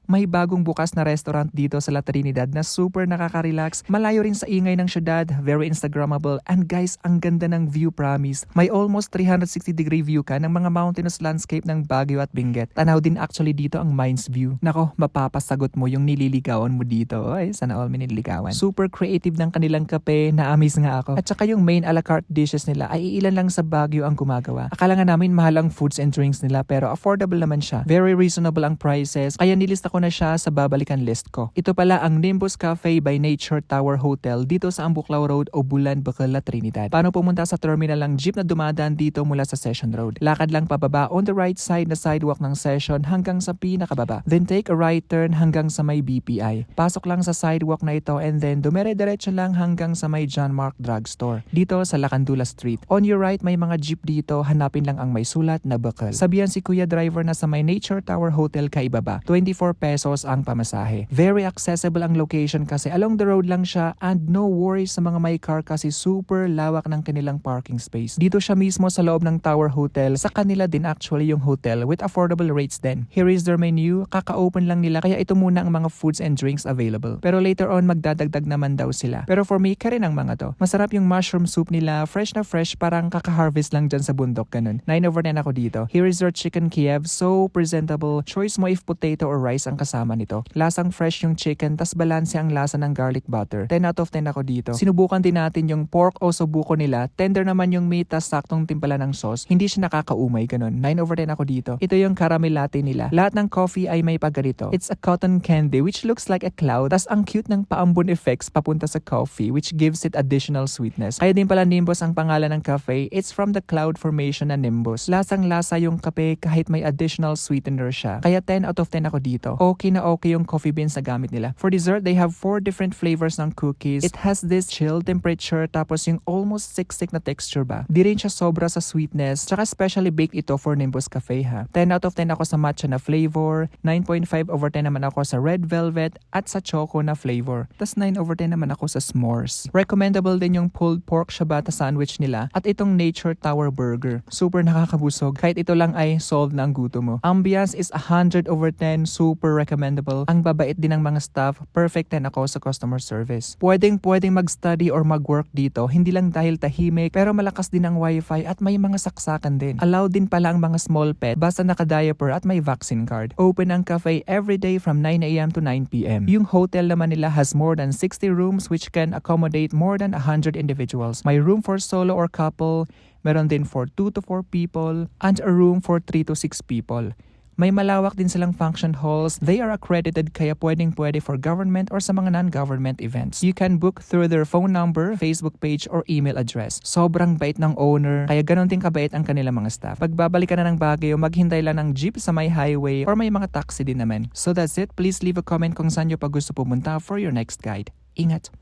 May bagong bukas na restaurant dito sa La Trinidad na super nakaka-relax, malayo rin sa ingay ng syudad, very Instagrammable, and guys, ang ganda ng view promise. May almost 360-degree view ka ng mga mountainous landscape ng Baguio at Benguet. Tanaw din actually dito ang Mines View. Nako, mapapasagot mo yung nililigawan mo dito. Ay, sana all may nililigawan. Super creative ng kanilang kape, na-amaze nga ako. At saka yung main a la carte dishes nila ay ilan lang sa Baguio ang gumagawa. Akala nga namin mahal ang foods and drinks nila pero affordable naman siya. Very reasonable ang prices, kaya nilista ko na siya sa babalikan list ko. Ito pala ang Nimbus Cafe by Nature Tower Hotel dito sa Ambuclao Road o Bulan, Bacol, La Trinidad. Paano pumunta sa terminal ang jeep na dumadaan dito mula sa Session Road? Lakad lang pababa on the right side na sidewalk ng Session hanggang sa pinakababa. Then take a right turn hanggang sa may BPI. Pasok lang sa sidewalk na ito and then dumere-diretso lang hanggang sa may John Mark Drugstore dito sa Lacandula Street. On your right may mga jeep dito, hanapin lang ang may sulat na Bacol. Sabihan si Kuya Driver na sa may Nature Tower Hotel ka ibaba. 24 pesos ang pamasahe. Very accessible ang location kasi along the road lang siya and no worries sa mga may car kasi super lawak ng kanilang parking space. Dito siya mismo sa loob ng Tower Hotel. Sa kanila din actually yung hotel with affordable rates din. Here is their menu. Kaka-open lang nila kaya ito muna ang mga foods and drinks available. Pero later on magdadagdag naman daw sila. Pero for me, karin ang mga to. Masarap yung mushroom soup nila. Fresh na fresh, parang kaka-harvest lang dyan sa bundok ganun. 9/10 ako dito. Here is their chicken Kiev. So presentable. Choice mo if potato or rice ang kasama nito. Lasang fresh yung chicken, tas balanse ang lasa ng garlic butter. 10 out of 10 ako dito. Sinubukan din natin yung pork o sobuko nila. Tender naman yung meat, tas saktong timpala ng sauce. Hindi siya nakakaumay, ganun. 9/10 ako dito. Ito yung caramel latte nila. Lahat ng coffee ay may pagganito. It's a cotton candy which looks like a cloud. Tas ang cute ng paambon effects papunta sa coffee which gives it additional sweetness. Kaya din pala Nimbus ang pangalan ng cafe. It's from the cloud formation na Nimbus. Lasang lasa yung kape kahit may additional sweetener siya. Kaya 10 out of 10 ako dito. Okay na okay yung coffee beans na gamit nila. For dessert, they have 4 different flavors ng cookies. It has this chill temperature tapos yung almost siksik na texture ba. Di rin siya sobra sa sweetness. Tsaka specially baked ito for Nimbus Cafe ha. 10 out of 10 ako sa matcha na flavor. 9.5/10 naman ako sa red velvet at sa choco na flavor. Tas 9/10 naman ako sa s'mores. Recommendable din yung pulled pork ciabatta sandwich nila at itong Nature Tower Burger. Super nakakabusog. Kahit ito lang ay solve na ang gutom mo. Ambiance is 100/10. Super recommendable. Ang babait din ng mga staff. Perfect 10 ako sa customer service. Pwedeng mag-study or mag-work dito. Hindi lang dahil tahimik pero malakas din ang wifi at may mga saksakan din. Allowed din pala ang mga small pet basta naka-diaper at may vaccine card. Open ang cafe everyday from 9 a.m. to 9 p.m. Yung hotel naman nila has more than 60 rooms which can accommodate more than 100 individuals. May room for solo or couple, meron din for 2 to 4 people, and a room for 3 to 6 people. May malawak din silang function halls. They are accredited kaya pwede for government or sa mga non-government events. You can book through their phone number, Facebook page, or email address. Sobrang bait ng owner, kaya ganun din kabait ang kanilang mga staff. Pag babalik ka na ng Baguio, maghintay lang ng jeep sa may highway or may mga taxi din naman. So that's it. Please leave a comment kung saan nyo pa gusto pumunta for your next guide. Ingat!